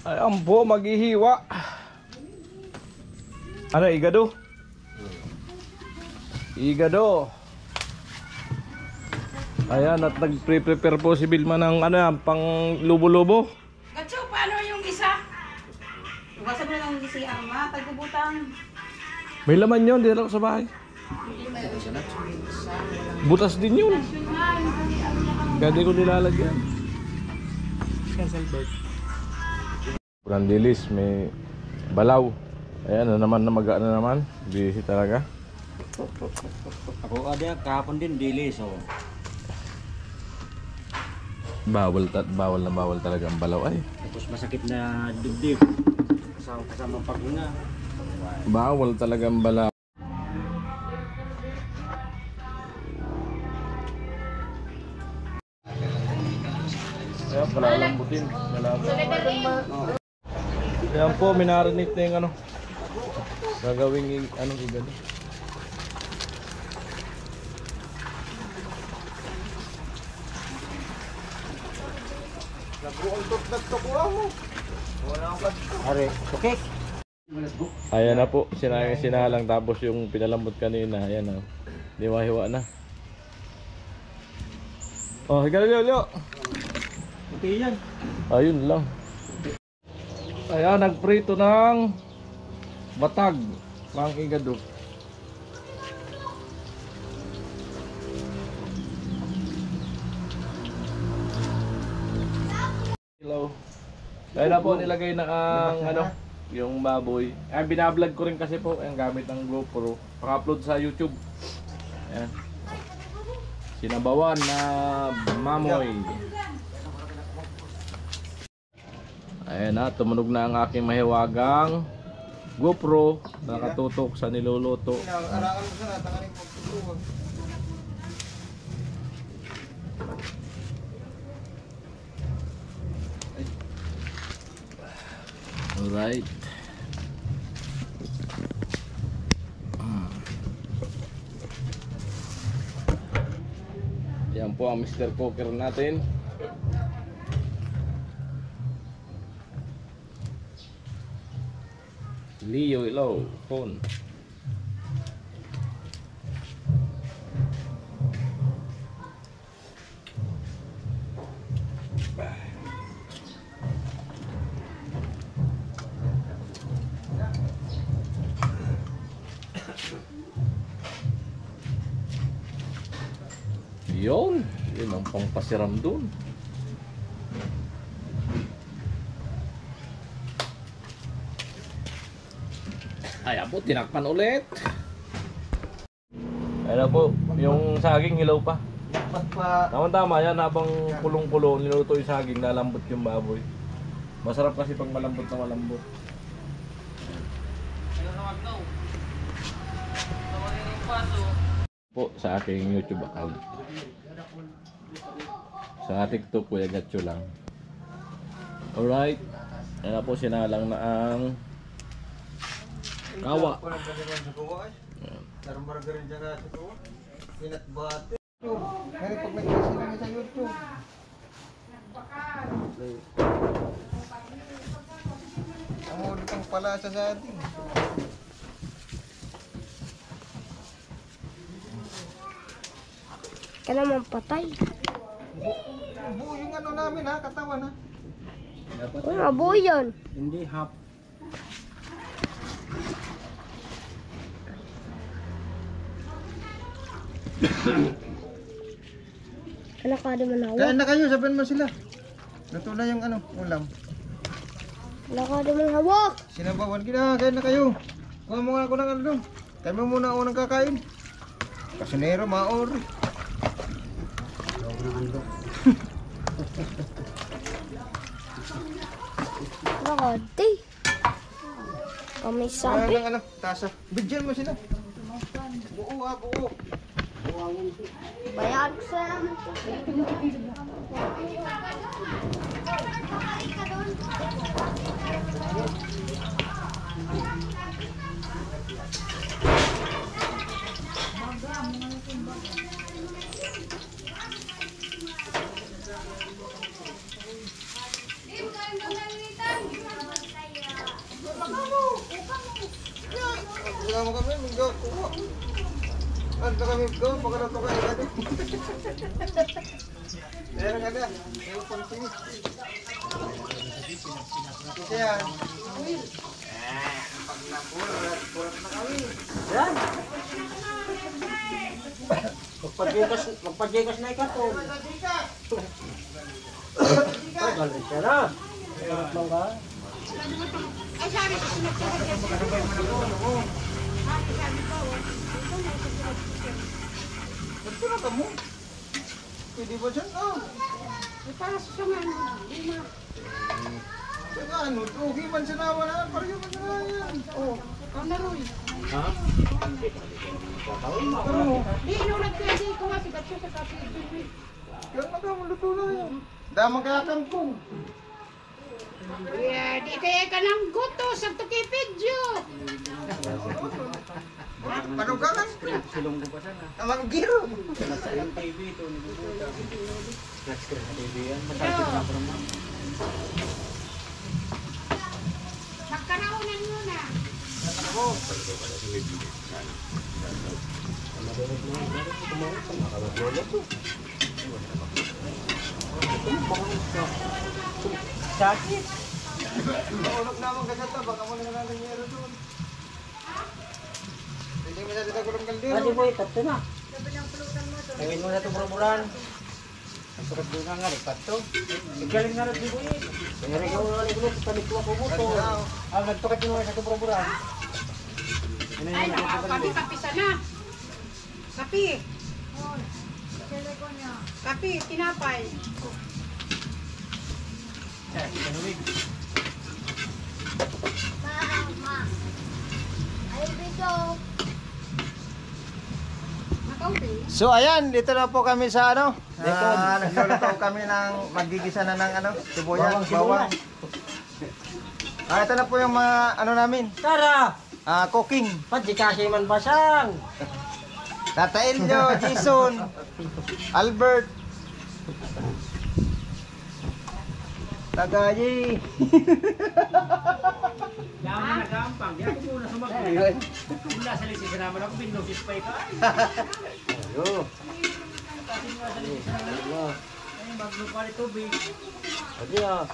Ayan po, maghihiwa. Ano, igado? Igado. Ayan, at nag-prepare po si Vilma ng ano yan, pang lubo-lubo. Gatso, paano yung isa? Iwasan mo lang yung si Ama, tagubutang. May laman yun, dinala ko sa bahay. Butas din yun. Kaya di ko nilalagyan. Cancel bird. Brandilis, may balaw. Ayan, na naman na maga na naman. Busy talaga. Ako ada kahapon din dilis oh. Bawal talaga ang balaw ay. Tapos masakit na dibdib. Kasama paghinga. Bawal talaga ang balaw. Ayan, palalambutin. Ayan po, minarinate na yung ano. Gagawing anong igado. Are, okay. Ayan na po, sinalang tapos yung pinalambot kanina. Ayan na, hiwa-hiwa na. Oh, higa Lyo. Okay yan. Ayun lang. Ayan, nagprito ng batag pang igado. Hello. Ayan na po, nilagay na ang ano, yung baboy. Ayan, binablog ko rin kasi po ang gamit ng GoPro. Pang-upload sa YouTube. Ayan. Sinabawan na mamoy. Ayan na, tumunog na ang aking mahiwagang GoPro. Nakatutok sa niluluto. Alright. Yan po ang Mr. Cooker natin. Leo Ilaw phone. Yun ang pangpasiram dun. Ayan po, tinakpan ulit. Ayan po, yung saging hilaw pa. Tama yan, habang kulong-kulo, niluto yung saging, lalambot yung baboy. Masarap kasi pag malambot na malambot. Po sa aking YouTube account. Sa TikTok, Kuya Gatcho lang. Alright. Ayan na po, sinalang na ang kawa. Ang ulit ang palasa sa ating. Ka naman patay. Buo yung ano namin ha, katawan ha. Uy, mabuo yun. Hindi half. Anak ka naman ako. Kain na kayo, sabihin mo sila. Luto na yung ano, ulam. Anak ka naman hawak. Sinabawan kita, kain na kayo. Kuha mo nga ako ng ano doon. Kain mo muna ako ng kakain. Kasinero, maor. Nakati. Kami Kaya sabi. ng ano, tasa. Bigyan mo sila. Buo ha, buo. Bayad sa mo kami, minggo, kuha. Ano kami, go, pagkano kayo agad. Meron agad. Meron pang tingin. Kasi yan. Pag napulat na kami. Yan. Magpajikas na ikaton. Ay, galit siya na. Lang ka? Ay, sabi ko, sinagsabi ka siya. Sabi ko, Nagtira ka mo. Pwede ba dyan? para sa sungan, di na. Saka ano, okay man sa naman na, pareho man sa naman. Ikaw na Roy. Ha? Di, nung nagpwede ko nga, sigat siya sa kapitid. Kaya nagkamuluto na yan. Damang kaya kangkong. Yeah, di kaya ka ng guto sa tukipidyo. Paano ka kan? Silong ko pa sana. Amang giro. Nasa MTV ito. Flat screen na TV yan. Masabi ko na pa naman. Magkaraunan muna. Sakit. Maulog naman kasi ito, baka mo na natin yero doon. Hindi mo natin agulong kaldero. Kasi po, tatlo na. Tawin mo na itong buraburan. Ang sarap doon nga nga, lipat to. Igaling nga rin di po eh. Kaya rin yung mga nigulo, panikwa ko mo to. Ang nagtukat yung mga sa itong buraburan. Ay, kami kapisa na. Kapi. Kapi, tinapay. Nakauwi. So ayan, dito na po kami sa ano. Nagluluto kami ng magigisa na ng ano, sibuyas, bawang. Ito na po yung mga ano namin, Tara! cooking. Pati kasi man basang! Tata Elio, Jason, Albert, Tagayi. Yaman na gampang, di ako muna sumagot. Mula sa lisis naman ako, binosis pa ikaw. Ayo. Kasi mula sa lisis naman ako. Ay, maglupa ni tubig. Adi ah.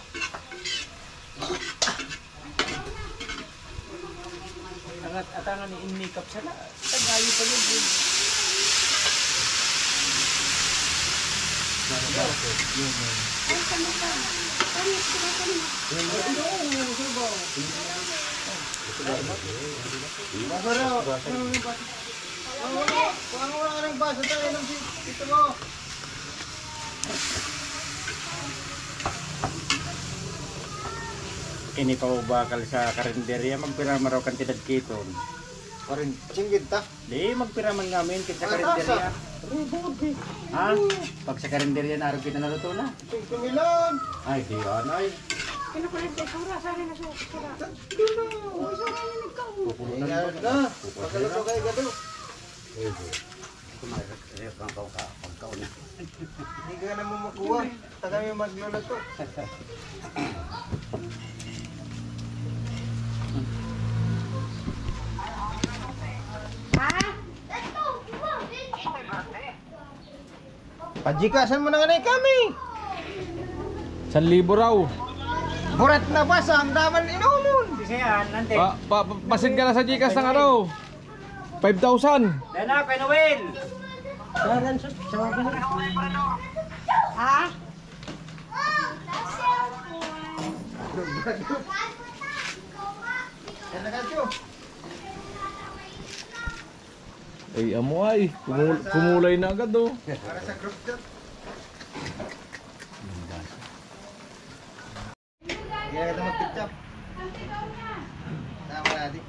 Atangan ni in-makeup sana. Tagayo pa yun. Ay, kami ka. Kami, sila kami. Kuha mo na ng baso tayo ng dito mo. Ini pa bakal sa karinderya, magpirama raw kantidad kiton. Parin, singgit ta. Di, magpiraman namin kita sa karinderya. Ha? Pag sa karinderya, naroon kita naluto na. 5 million. Ay, di yan ay. Kinukulit sa sura, sana na sa sura. Doon na. Uy, sura na nagkao. Pupunan Ingat ko na. Pagkaluto kayo gado. Hindi ka na mo makuha. Taga kami magluluto. Ha? Pajikasan mo na nga na kami. 1,000 raw. Burat na ba sa ang daman inumon? Kasi yan, nante. Pasid ka na sa Gcash ng ano. 5,000. Dana, kay Noel. Daran sa mga Ha? Yan na kadyo. Ay, amo ay. Kumulay na agad oh. Para sa group chat. Kaya kita mag-ketchup. Tama natin.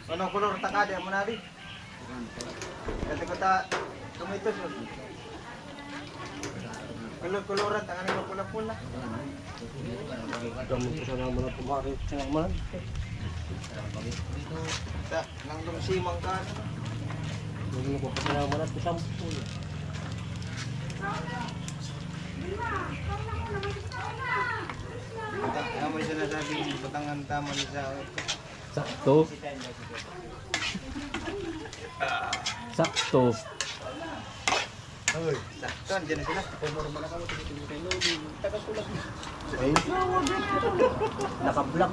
Anong kulor takade mo na rin? Kasi ko ta tumitos yun. Kulor-kuloran, tangan mo pula-pula. Dami ko sana mo na pumarit sa naman. Ta, nang lumsimang ka. Hindi ko pa sana mo na sa 10. Ta, amoy sila sa sabi patangan tama ni sa Sakto. Sakto. Oy, sakto diyan sila. Ay, Naka-vlog.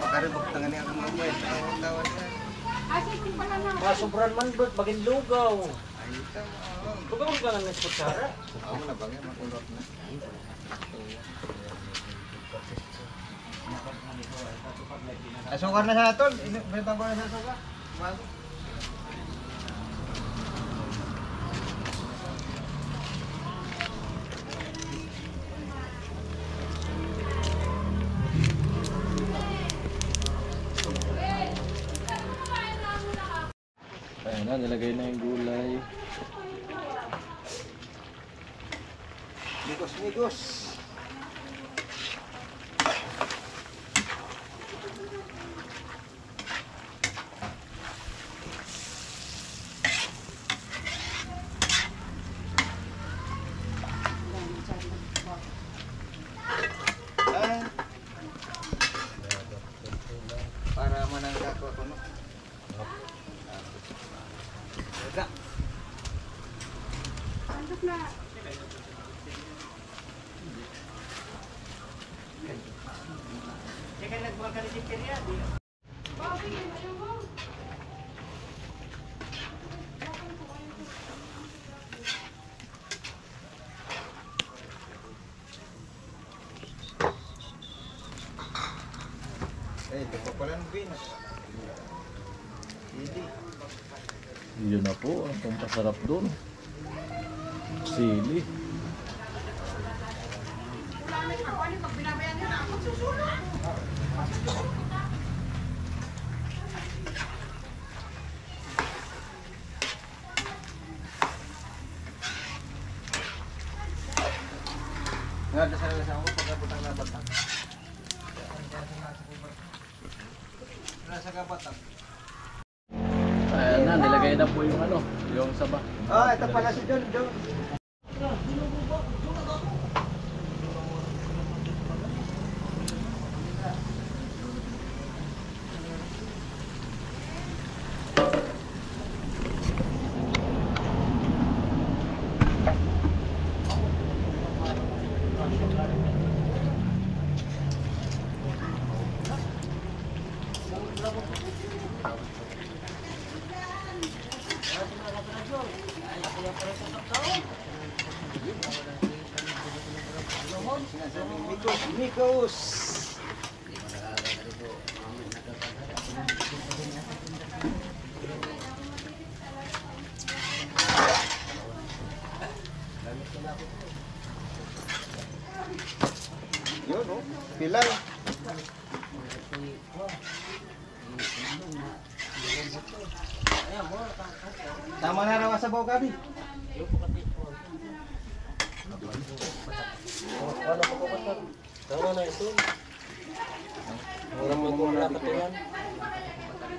pagkari patangan niya ang mobile. Ang tawag niya. Sobran man bro, baging lugaw. Ay, tama. Lugaw ka lang ng kutsara. Ako na bagay makulot na. Asukar na sa tol. Bentang ko na sa asukar. Bago. Ayan na, nilagay na yung gulay. Migos. Para manangga ko no. Wala. Kaya nagbuwan ka rin yung kiriya. Ito pa pala ng beans. Hindi. Yun na po, ang pampasarap doon. Sili. Nga, dasal na sa ako pagkabutang na batang. Nasa kabatang. Ayan na, nilagay na po yung ano, yung saba. Ah, ito pala si John. Mikos. Yun, no? Pilay. Tama na raw sa baw gabi. Tama na ito. Orang mo kung nakatulan.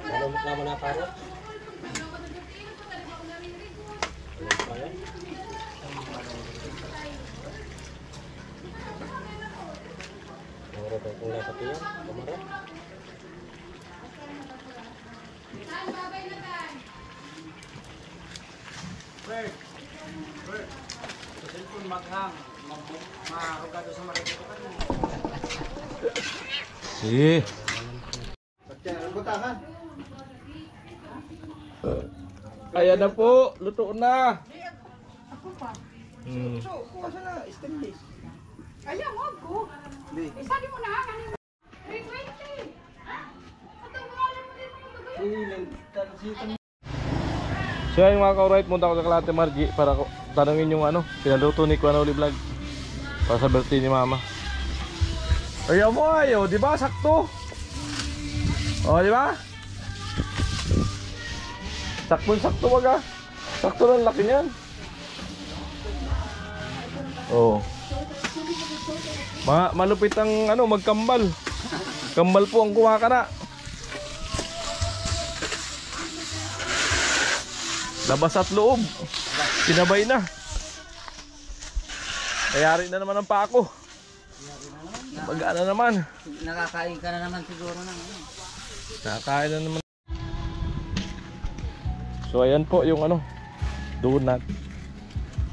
Ano mo naman na parot? Orang mo kung nakatulan. Kamara. Bert. Sa cellphone maghang. Marugado sa marito ka. Sige. Butangan. Ayan na po, luto na. Ako pa. So, kuha na, stainless. Ayaw, wag ko. Hindi. Isali mo na, kanin mo. 320. Atong wala mo din mo. So ayun mga ka-right, punta ko sa Kalate Margie para tanungin yung ano, pinaluto ni Kuya Noli Vlog. Para sa birthday ni Mama. Ayaw mo ayaw, di ba? Sakto. O, di ba? Sakto wag ah. Sakto lang laki niyan. Oh. Malupit ang ano, magkambal. Kambal po ang kuha ka na. Labas at loob. Sinabay na. Kayari na naman ang pako. Pag-ano naman. Nakakain ka na naman siguro ng ano. Nakakain na naman. So ayan po yung ano, donut.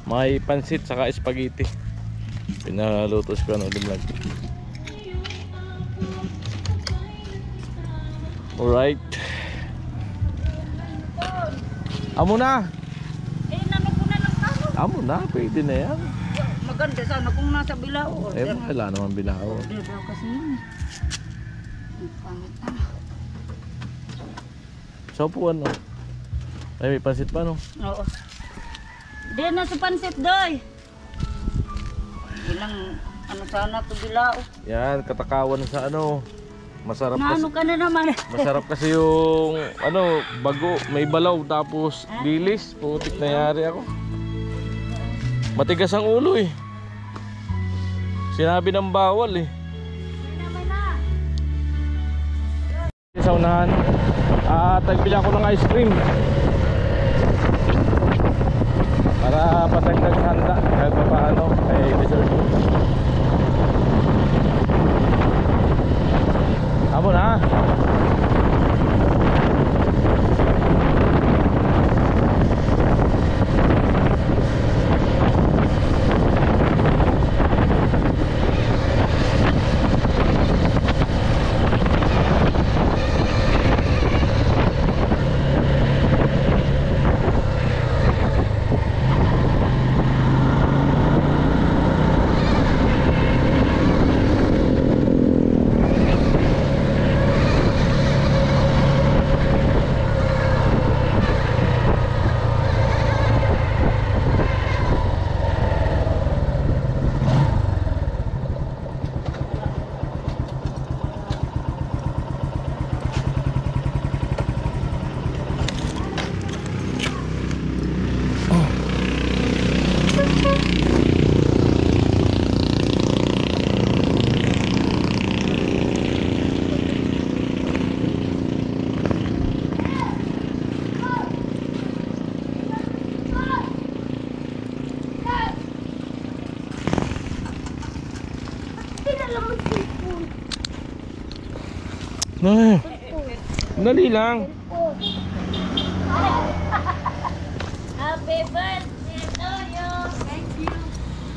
May pansit saka spaghetti. Pinalutos ko ano vlog. Alright. Amo na. Nano ko na lang kamo. Amo na, pwede na yan. Maganda sana kung nasa Bilao. Eh, wala naman Bilao. Order kasi yun. Ang pangit na. So po ano. Ay, may pansit pa no? Oo. Di na sa pansit, doy. Ilang ano sana to Bilao. Yan, katakawan sa ano. Masarap kasi. Naano ka na naman. Masarap kasi yung ano, bago, may balaw tapos dilis. Putik na yari ako. Matigas ang ulo eh. Sinabi ng bawal eh. Sa unahan, tagbili ako ng ice cream. Para patagdag sa handa kahit pa paano ay dessert. Amo na. Ay, dali lang. Happy birthday to you. Thank you.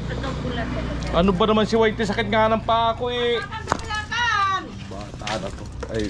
Ito pula talaga. Ano ba naman si Whitey? Sakit nga ng paa ko eh. Kailangan. Bata na to. Ay,